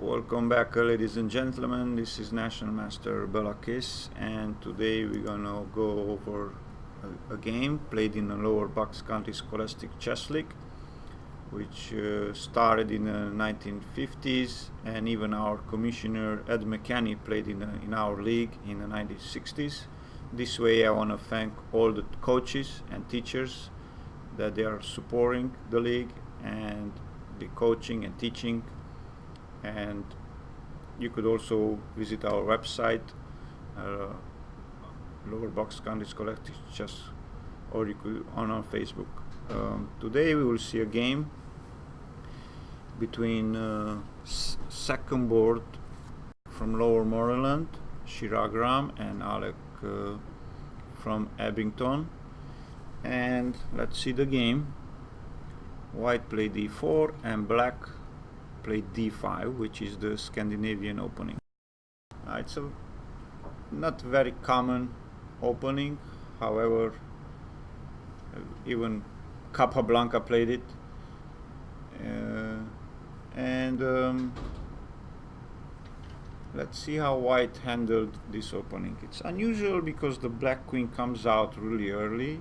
Welcome back, ladies and gentlemen. This is National Master Belakis, and today we're gonna go over a game played in the Lower Bucks County Scholastic Chess League, which started in the 1950s, and even our commissioner Ed McKenney played in our league in the 1960s. This way, I want to thank all the coaches and teachers that they are supporting the league and the coaching and teaching. And you could also visit our website, Lower Bucks County Scholastic Chess, or you could on our Facebook. Today we will see a game between second board from Lower Moreland, Shiragram, and Alec from Abington. And let's see the game. White played d4 and black played d5, which is the Scandinavian opening. It's a not very common opening, however, even Capablanca played it. Let's see how white handled this opening. It's unusual because the black queen comes out really early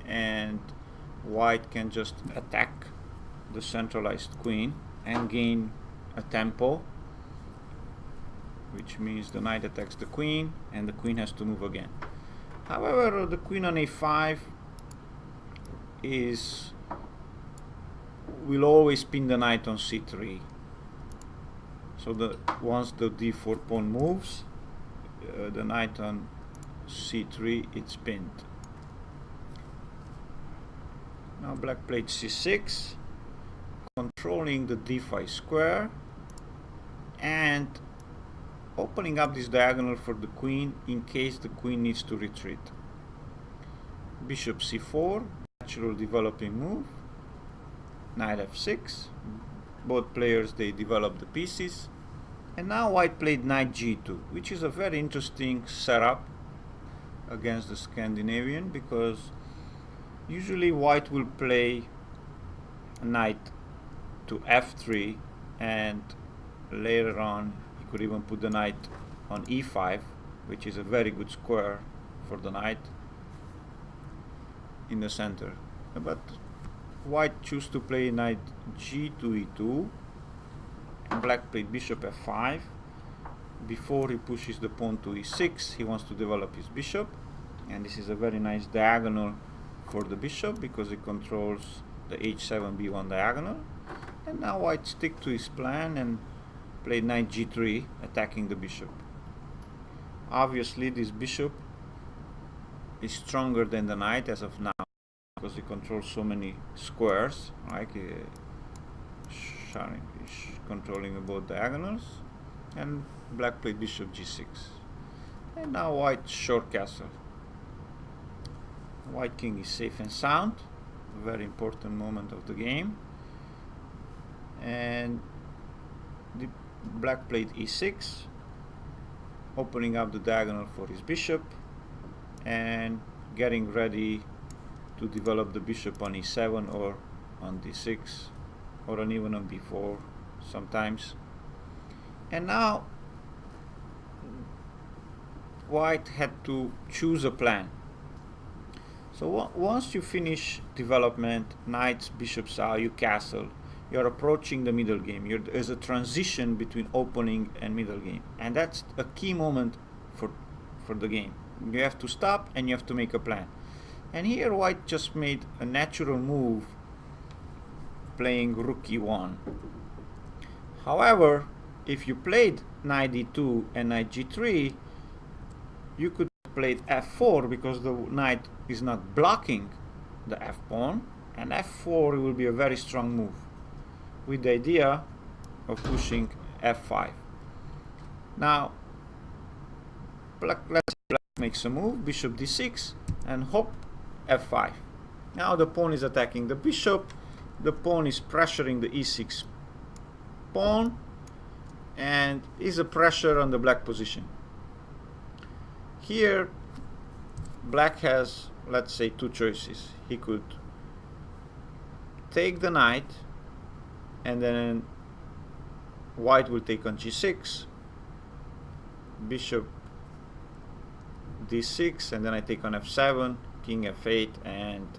and white can just attack the centralized queen and gain a tempo, which means the knight attacks the queen and the queen has to move again. However, the queen on a5 will always pin the knight on c3. So once the d4 pawn moves, the knight on c3, it's pinned. Now black played c6, controlling the d5 square and opening up this diagonal for the queen in case the queen needs to retreat. Bishop c4, natural developing move. Knight f6, both players, they develop the pieces. And now white played knight g2, which is a very interesting setup against the Scandinavian, because usually white will play knight to f3, and later on he could even put the knight on e5, which is a very good square for the knight in the center. But white chose to play knight g2 e2. Black played bishop f5. Before he pushes the pawn to e6, he wants to develop his bishop, and this is a very nice diagonal for the bishop because it controls the h7 b1 diagonal. And now white stick to his plan and played knight g3, attacking the bishop. Obviously this bishop is stronger than the knight as of now because he controls so many squares, like controlling both diagonals. And black played bishop g6. And now white short castle. White king is safe and sound, a very important moment of the game. And the black played e6, opening up the diagonal for his bishop and getting ready to develop the bishop on e7 or on d6 or even on b4 sometimes. And now white had to choose a plan. So once you finish development, knights, bishops out, you castle, you're approaching the middle game. There's a transition between opening and middle game, and that's a key moment for the game. You have to stop and you have to make a plan. And here white just made a natural move, playing rook e1. However, if you played knight d2 and knight g3, you could play f4 because the knight is not blocking the f pawn, and f4 will be a very strong move, with the idea of pushing f5. Now let's say black makes a move, bishop d6, and hop f5. Now the pawn is attacking the bishop, the pawn is pressuring the e6 pawn, and is a pressure on the black position. Here black has, let's say, two choices. He could take the knight and then white will take on g6, bishop d6, and then I take on f7, king f8, and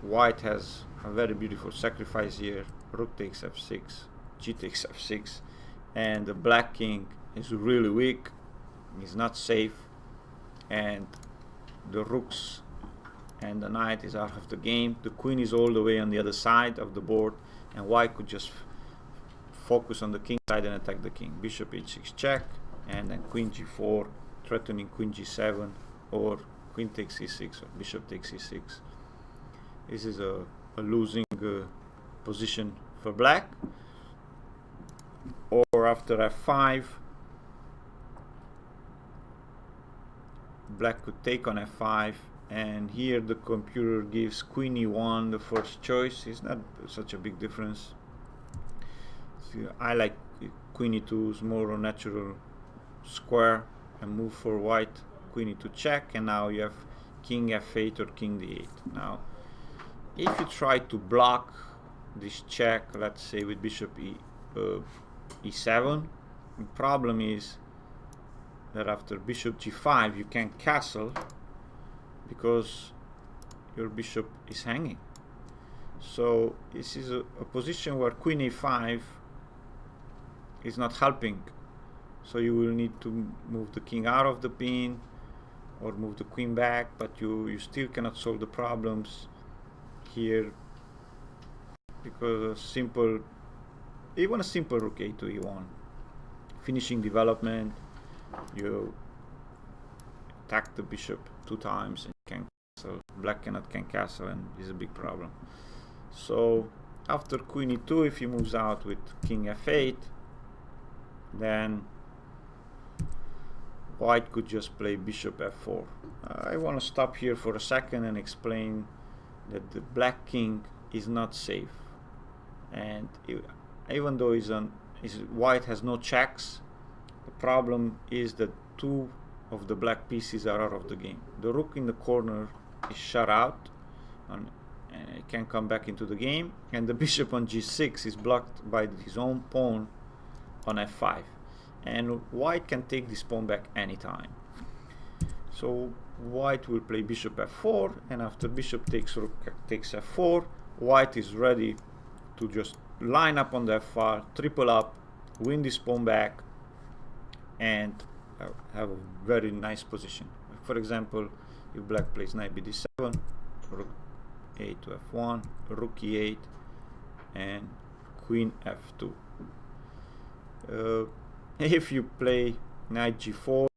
white has a very beautiful sacrifice here. Rook takes f6, g takes f6, and the black king is really weak, he's not safe, and the rooks and the knight is out of the game. The queen is all the way on the other side of the board, and white could just focus on the king side and attack the king. Bishop h6 check, and then queen g4, threatening queen g7, or queen takes e6, or bishop takes e6. This is a losing position for black. Or after f5, black could take on f5, and here the computer gives queen e1 the first choice. It's not such a big difference. So I like queen e2 is more a natural square and move for white. Queen e2 check, and now you have king f8 or king d8. Now if you try to block this check, let's say with bishop e7, the problem is that after bishop g5 you can't castle because your bishop is hanging. So this is a position where queen a5 is not helping, so you will need to move the king out of the pin or move the queen back, but you still cannot solve the problems here, because even a simple rook a2 e1 finishing development, you attack the bishop 2 times and can castle. Black can castle, and is a big problem. So after queen e2, if he moves out with king f8, then white could just play bishop f4. I want to stop here for a second and explain that the black king is not safe, and even though white has no checks, the problem is that 2 of the black pieces are out of the game. The rook in the corner is shut out and it can't come back into the game, and the bishop on g6 is blocked by his own pawn on f5, and white can take this pawn back anytime. So white will play bishop f4, and after bishop takes rook takes f4, white is ready to just line up on the f-file, triple up, win this pawn back, and have a very nice position. For example, if black plays knight bd7, rook a to f1, rook e8, and queen f2. If you play knight g4,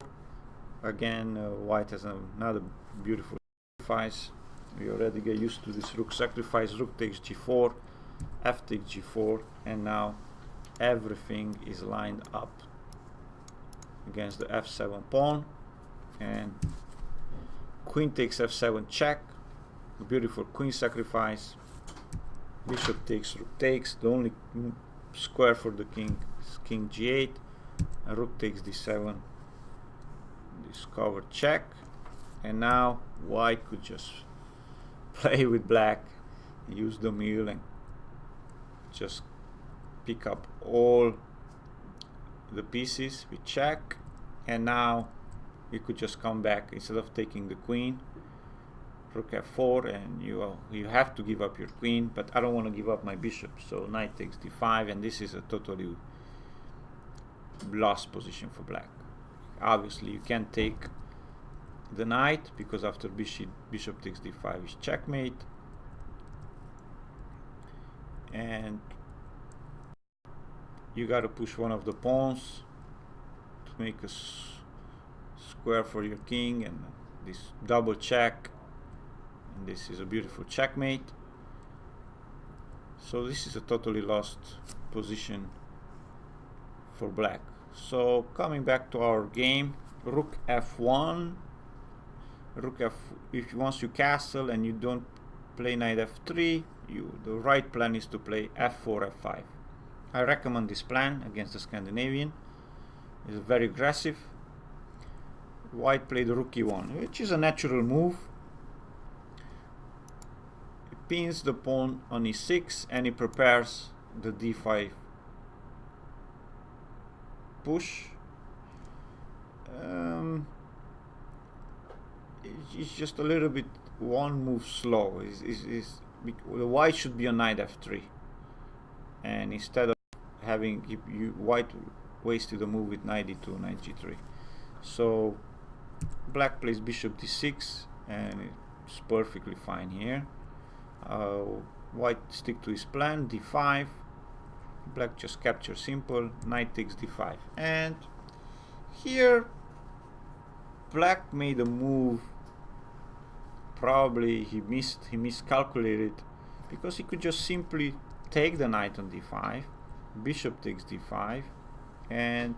again white has another beautiful sacrifice. We already get used to this rook sacrifice. Rook takes g4, f takes g4, and now everything is lined up against the f7 pawn, and queen takes f7 check, beautiful queen sacrifice. Bishop takes, rook takes. The only square for the king is king g8, and rook takes d7, discover check, and now white could just play with black, use the mill, and just pick up all the pieces with check. And now you could just come back instead of taking the queen, rook f4, and you have to give up your queen, but I don't want to give up my bishop, so knight takes d5, and this is a totally lost position for black. Obviously you can't take the knight because after bishop takes d5 is checkmate, and you got to push one of the pawns to make a square for your king, and this double check, and this is a beautiful checkmate. So this is a totally lost position for black. So coming back to our game, rook f1, if once you castle and you don't play knight f3, the right plan is to play f4, f5. I recommend this plan against the Scandinavian. It's very aggressive. White played rook e1, which is a natural move. He pins the pawn on e6, and he prepares the d5 push. It's just a little bit one move slow. The white should be on knight f3, and instead of having white wasted a move with knight d2, knight g3. So black plays bishop d6, and it's perfectly fine here. White stick to his plan, d5. Black just captures simple, knight takes d5. And here black made a move. Probably he miscalculated, because he could just simply take the knight on d5, bishop takes d5, and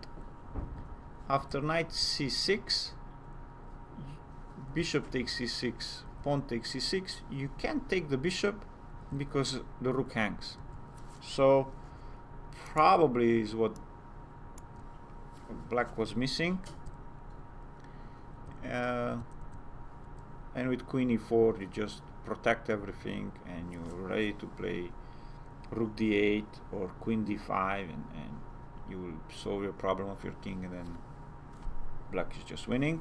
after knight c6, bishop takes c6, pawn takes c6, you can't take the bishop because the rook hangs. So probably is what black was missing. And with queen e4 you just protect everything, and you're ready to play rook d8 or queen d5, and you will solve your problem of your king, and then black is just winning.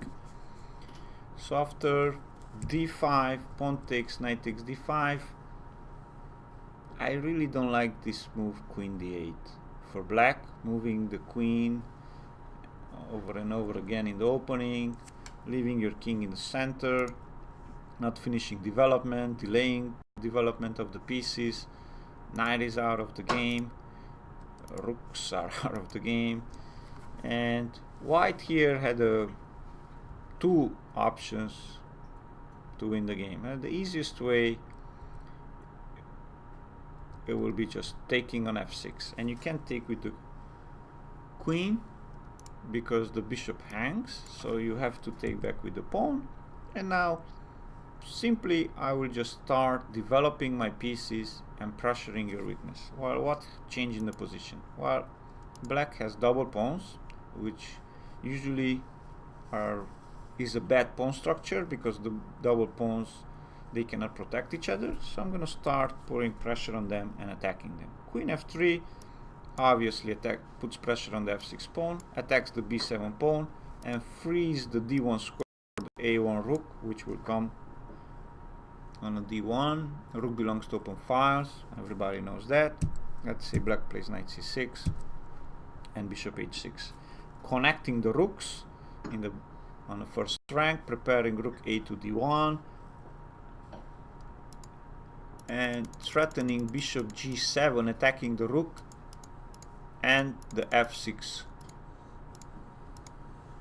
So after d5, pawn takes, knight takes d5, I really don't like this move queen d8 for black, moving the queen over and over again in the opening, leaving your king in the center, not finishing development, delaying development of the pieces. Knight is out of the game, rooks are out of the game, and white here had two options to win the game. The easiest way, it will be just taking on f6, and you can't take with the queen because the bishop hangs, so you have to take back with the pawn. And now simply I will just start developing my pieces and pressuring your weakness. Well, what changed in the position? Well, black has double pawns, which usually is a bad pawn structure, because the double pawns, they cannot protect each other. So I'm going to start putting pressure on them and attacking them. Queen f3 obviously puts pressure on the f6 pawn, attacks the b7 pawn, and frees the d1 square, the a1 rook, which will come on a d1. Rook belongs to open files, everybody knows that. Let's say black plays knight c6 and bishop h6, connecting the rooks on the first rank, preparing rook a to d1, and threatening bishop g7, attacking the rook and the f6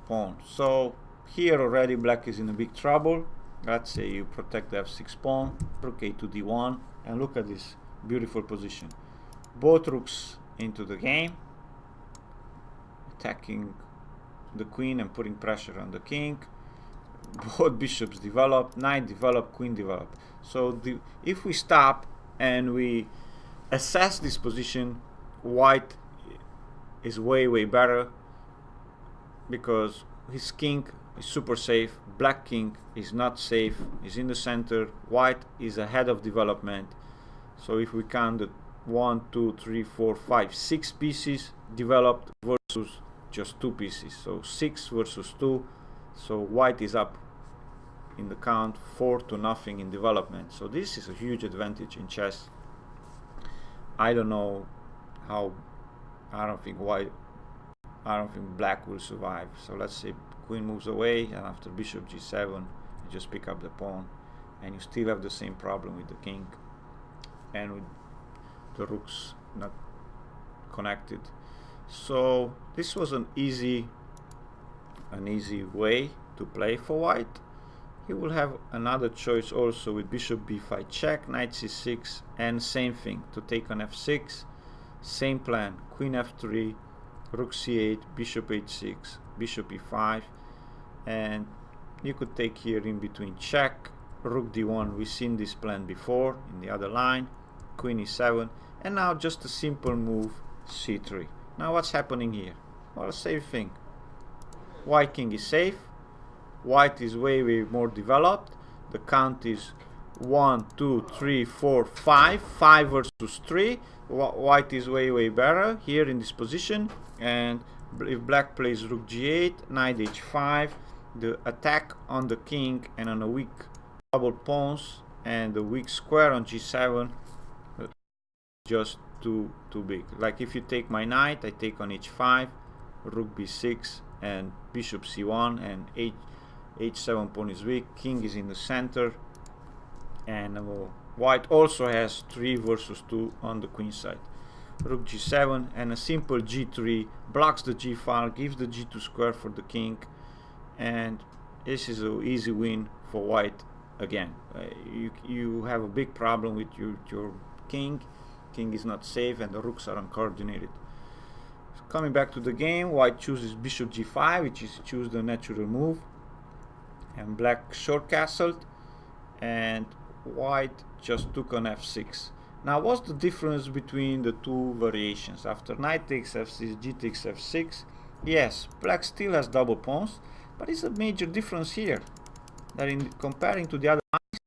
pawn. So here already black is in a big trouble. Let's say you protect the f6 pawn, rook a to d1, and look at this beautiful position. Both rooks into the game, attacking the queen and putting pressure on the king. Both bishops develop, knight develop, queen develop. So if we stop and we assess this position, white is way better, because his king is super safe, black king is not safe, is in the center, white is ahead of development. So if we count the 1, 2, 3, 4, 5, 6 pieces developed versus just 2 pieces, so 6 versus 2, so white is up in the count 4-0 in development. So this is a huge advantage in chess. I don't know how, I don't think black will survive. So let's say queen moves away, and after bishop g7 you just pick up the pawn, and you still have the same problem with the king and with the rooks not connected. So this was an easy way to play for white. He will have another choice also with bishop b5 check, knight c6, and same thing to take on f6. Same plan, queen f3, rook c8, bishop h6, bishop e5, and you could take here in between check, rook d1. We've seen this plan before in the other line, queen e7, and now just a simple move c3. Now what's happening here? Well, same thing. White king is safe, white is way more developed, the count is 1, 2, 3, 4, 5. 5 versus 3. White is way better here in this position. And if black plays rook g8, knight h5, the attack on the king and on the weak double pawns and the weak square on g7 just too big. Like if you take my knight, I take on h5, rook b6, and bishop c1, and h7 pawn is weak, king is in the center, and white also has 3 versus 2 on the queen side. Rook g7 and a simple g3 blocks the g file, gives the g2 square for the king, and this is an easy win for white again. You have a big problem with your king. King is not safe and the rooks are uncoordinated. So coming back to the game, white chooses bishop g5, which is choose the natural move, and black short castled, and white just took on f6. Now what's the difference between the two variations? After knight takes f6, g takes f6, yes, black still has double pawns, but it's a major difference here that in comparing to the other lines,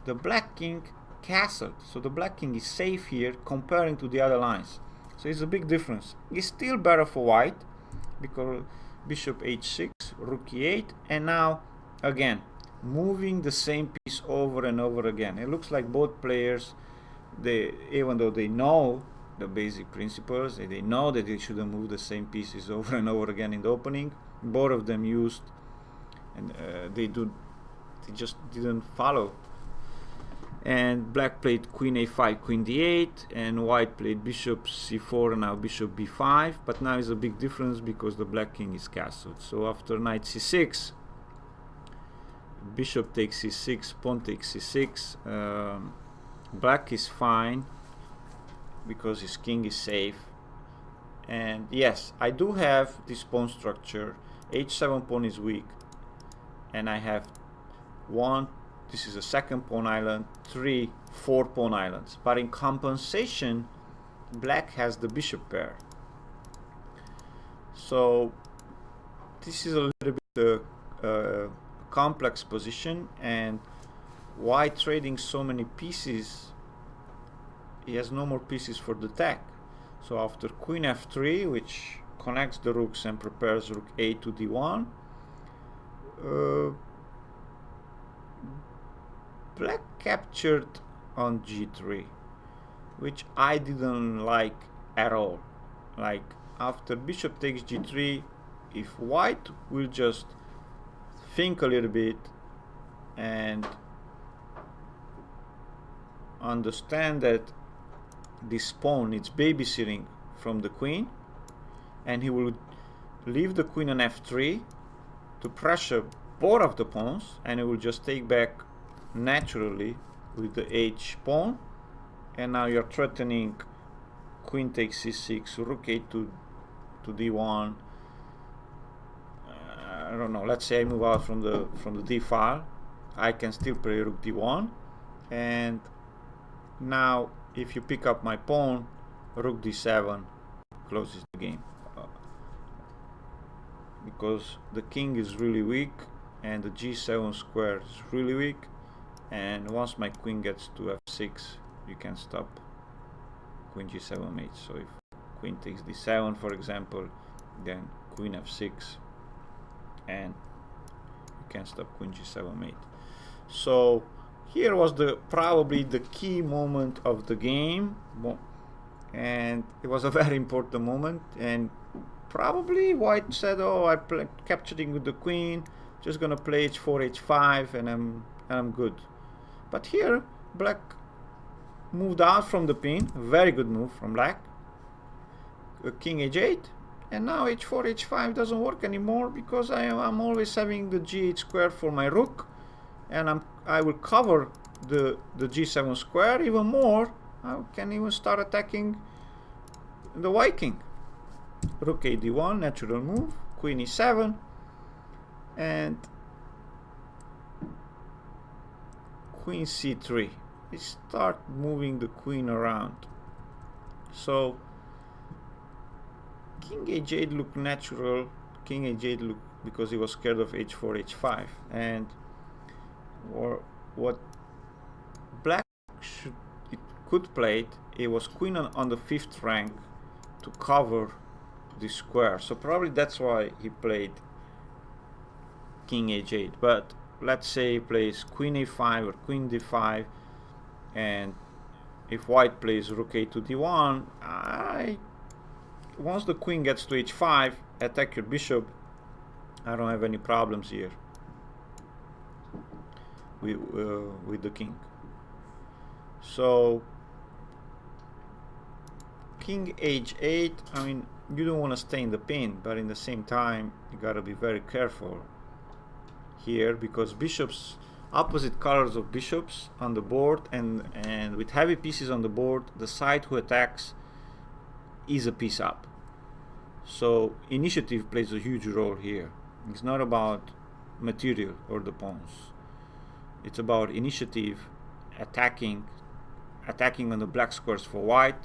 the black king castled, so the black king is safe here comparing to the other lines. So it's a big difference. It's still better for white because bishop h6, rook e8, and now again moving the same piece over and over again. It looks like both players, even though they know the basic principles, they know that they shouldn't move the same pieces over and over again in the opening, both of them used, and they just didn't follow. And black played queen a5, queen d8, and white played bishop c4 and now bishop b5, but now is a big difference because the black king is castled. So after knight c6, bishop takes c6, pawn takes c6, black is fine because his king is safe. And yes, I do have this pawn structure. h7 pawn is weak, and I have this is a second pawn island, 3, 4 pawn islands. But in compensation, black has the bishop pair. So this is a little bit complex position, and white trading so many pieces, he has no more pieces for the attack. So after queen f3, which connects the rooks and prepares rook a to d1, black captured on g3, which I didn't like at all. Like after bishop takes g3, if white will just think a little bit and understand that this pawn is babysitting from the queen, and he will leave the queen on f3 to pressure both of the pawns, and he will just take back naturally with the h pawn, and now you're threatening queen takes c6, rook a to d1. I don't know, let's say I move out from the d file, I can still play rook d1, and now if you pick up my pawn, rook d7 closes the game, because the king is really weak and the g7 square is really weak. And once my queen gets to f6, you can stop queen g7 mate. So if queen takes d7, for example, then queen f6, and you can stop queen g7 mate. So here was probably the key moment of the game, and it was a very important moment. And probably white said, "Oh, I'm capturing with the queen, just gonna play h4, h5, and I'm good." But here, black moved out from the pin. Very good move from black. King h8, and now h4, h5 doesn't work anymore because I'm always having the g8 square for my rook, and I will cover the g7 square even more. I can even start attacking the white king. Rook a d1, natural move. Queen e7, and queen c3. We start moving the queen around. So king h8 looked natural. King h8 looked because he was scared of h4, h5, and what could play it, it was queen on the 5th rank to cover the square. So probably that's why he played king h8. But let's say he plays queen a5 or queen d5, and if white plays rook a to d1, once the queen gets to h5, attack your bishop. I don't have any problems here with the king. So king h8, I mean, you don't want to stay in the pin, but in the same time you gotta be very careful here, because bishops, opposite colors of bishops on the board, and with heavy pieces on the board, the side who attacks is a piece up. So initiative plays a huge role here. It's not about material or the pawns. It's about initiative, attacking on the black squares for white,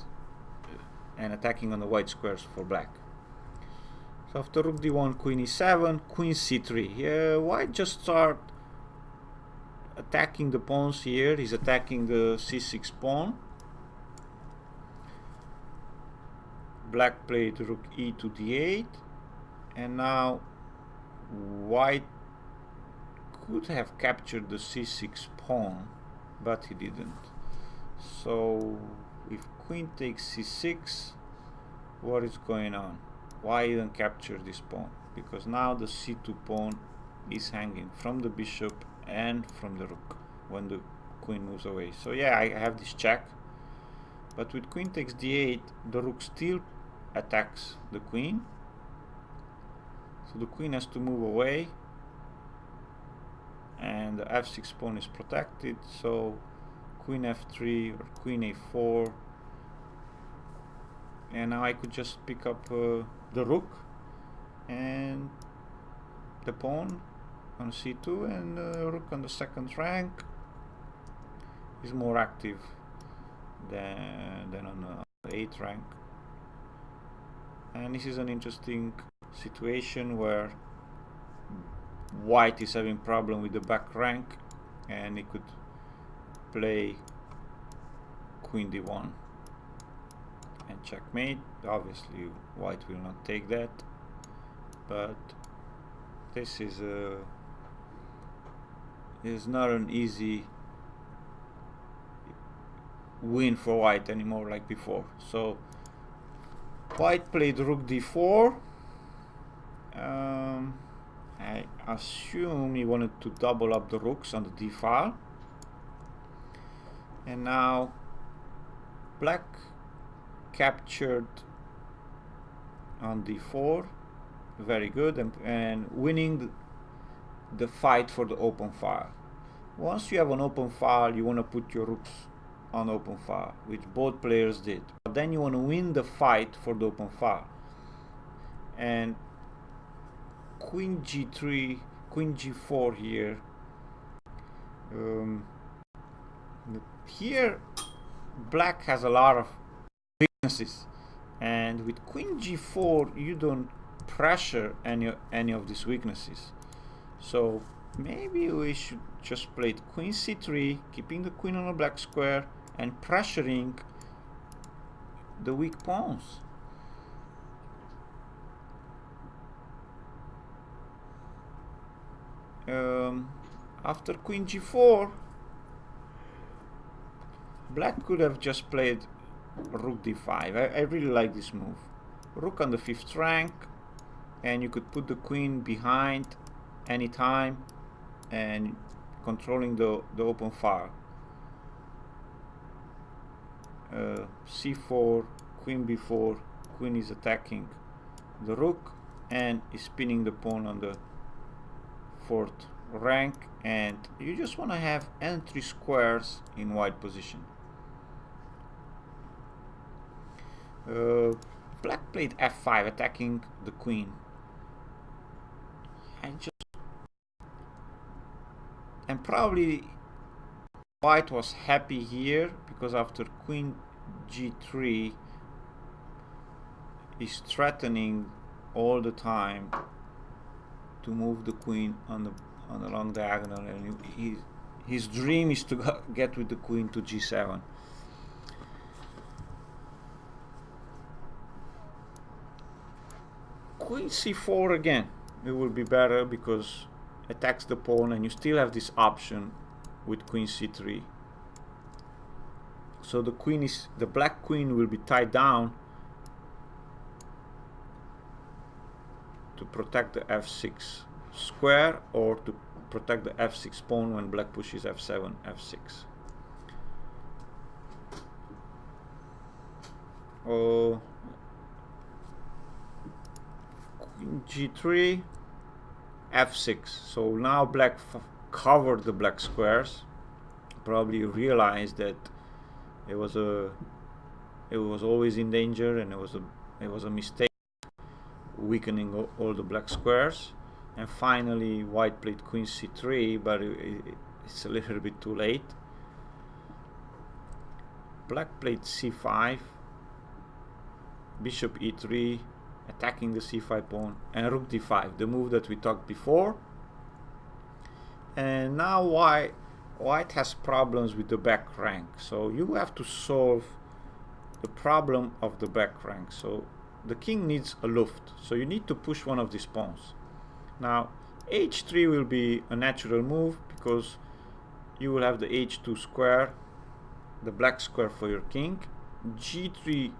and attacking on the white squares for black. So after rook d1, queen e7, queen c3. Here, white just start attacking the pawns here. He's attacking the c6 pawn. Black played rook e to d8, and now white could have captured the c6 pawn, but he didn't. So if queen takes c6, what is going on? Why didn't capture this pawn? Because now the c2 pawn is hanging from the bishop and from the rook when the queen moves away. So yeah, I have this check, but with queen takes d8, the rook still attacks the queen. So the queen has to move away, and the f6 pawn is protected. So queen f3 or queen a4, and now I could just pick up the rook and the pawn on c2, and the rook on the 2nd rank is more active than on the 8th rank. And this is an interesting situation where white is having problem with the back rank, and he could play queen d1 and checkmate. Obviously white will not take that, but this is not an easy win for white anymore like before. So white played rook d4. I assume he wanted to double up the rooks on the d file, and now black captured on d4, very good, and winning the fight for the open file. Once you have an open file, you want to put your rooks on open file, which both players did, but then you want to win the fight for the open file. And queen g3, queen g4 here. Here black has a lot of weaknesses, and with queen g4 you don't pressure any of these weaknesses. So maybe we should just play queen c3, keeping the queen on a black square and pressuring the weak pawns. After queen g4, black could have just played rook d5. I really like this move. Rook on the 5th rank, and you could put the queen behind anytime and controlling the open file. c4, queen b4, queen is attacking the rook and is spinning the pawn on the 4th rank, and you just want to have entry squares in white position. Black played f5, attacking the queen. And probably white was happy here, because after queen g3 is threatening all the time to move the queen on the long diagonal, and his dream is to get with the queen to g7. queen c4 again, it will be better because attacks the pawn, and you still have this option with queen c3. So the black queen will be tied down to protect the f6 square, or to protect the f6 pawn when black pushes f7, f6. Oh, queen g3, f6. So now black covered the black squares. Probably realized that it was always in danger, and it was a mistake weakening all the black squares. And finally white played queen c3, but it's a little bit too late. Black played c5, bishop e3, attacking the c5 pawn, and rook d5, the move that we talked before. And now white has problems with the back rank, so you have to solve the problem of the back rank. So the king needs a luft, so you need to push one of these pawns. Now h3 will be a natural move because you will have the h2 square, the black square for your king. g3,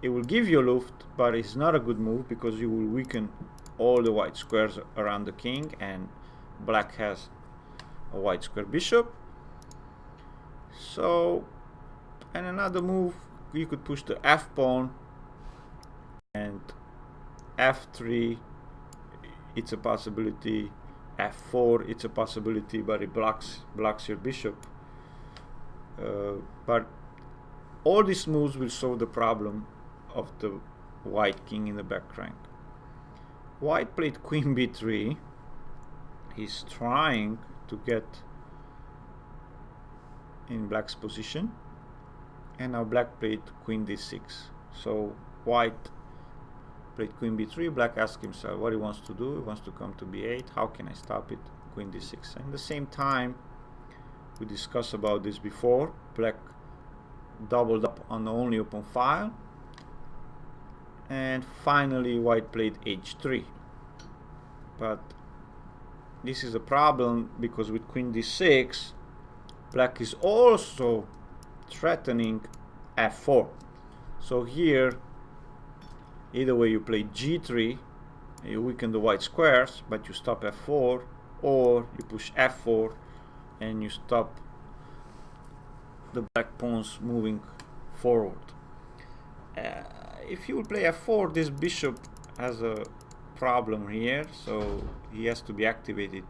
it will give you a luft, but it's not a good move because you will weaken all the white squares around the king, and black has a white square bishop. So, and another move, you could push the f pawn, and f3, it's a possibility. f4, it's a possibility, but it blocks your bishop. But all these moves will solve the problem of the white king in the back rank. White played queen b3. He's trying to get in black's position, and now black played queen d6. So white played queen b3. Black asked himself what he wants to do. He wants to come to b8. How can I stop it? Queen d6. And at the same time, we discussed about this before, black doubled up on the only open file, and finally white played h3. But this is a problem because with queen d6, black is also threatening f4. So here, either way, you play g3, you weaken the white squares, but you stop f4, or you push f4 and you stop the black pawns moving forward. If you will play f4, this bishop has a problem here, so he has to be activated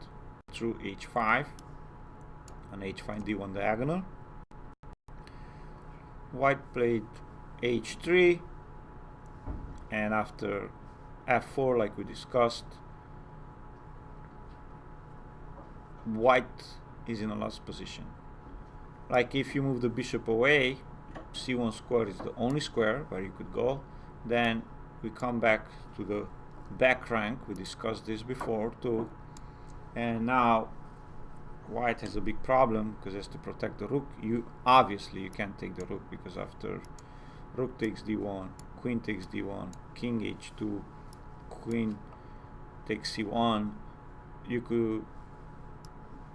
through h5, an h5 d1 diagonal. White played h3, and after f4, like we discussed, white is in a lost position. Like if you move the bishop away, c1 square is the only square where you could go. Then we come back to the back rank. We discussed this before too, and now white has a big problem because it has to protect the rook. Obviously you can't take the rook, because after rook takes d1, queen takes d1, king h2, queen takes c1,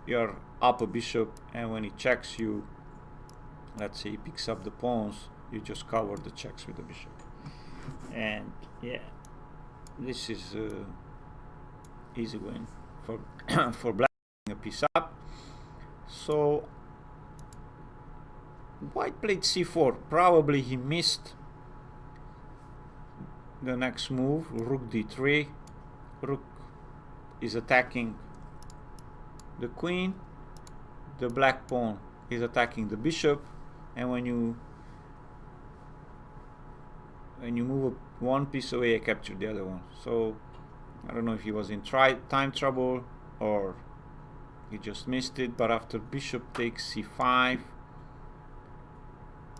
you're up a bishop, and when he checks you, let's say he picks up the pawns, you just cover the checks with the bishop. And yeah, this is easy win for for black, a piece up. So white played c4. Probably he missed the next move, rook d3. Rook is attacking the queen, the black pawn is attacking the bishop, and when you move one piece away, I captured the other one. So I don't know if he was in time trouble or he just missed it. But after bishop takes c5,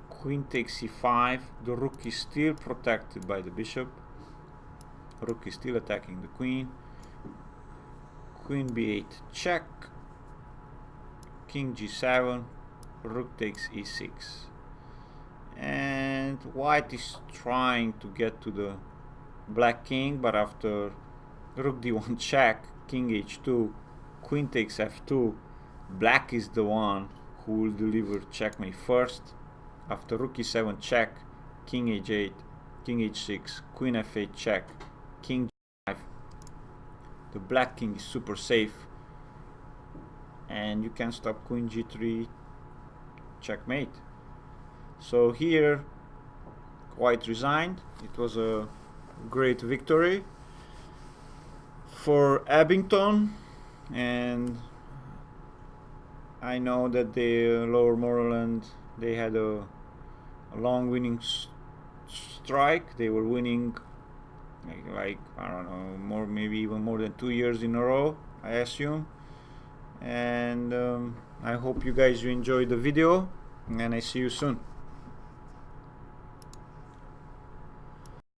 queen takes c5, the rook is still protected by the bishop. Rook is still attacking the queen. Queen b8 check, king g7, rook takes e6, and white is trying to get to the black king, but after rook d1 check, king h2, queen takes f2, black is the one who will deliver checkmate first. After rook e7 check, king h8, king h6, queen f8 check, king g5. The black king is super safe, and you can stop queen g3 checkmate. So here white resigned. It was a great victory for Abington, and I know that the Lower Moreland, they had a long winning strike. They were winning like I don't know, maybe even more than 2 years in a row, I assume. And I hope you guys enjoyed the video, and I see you soon.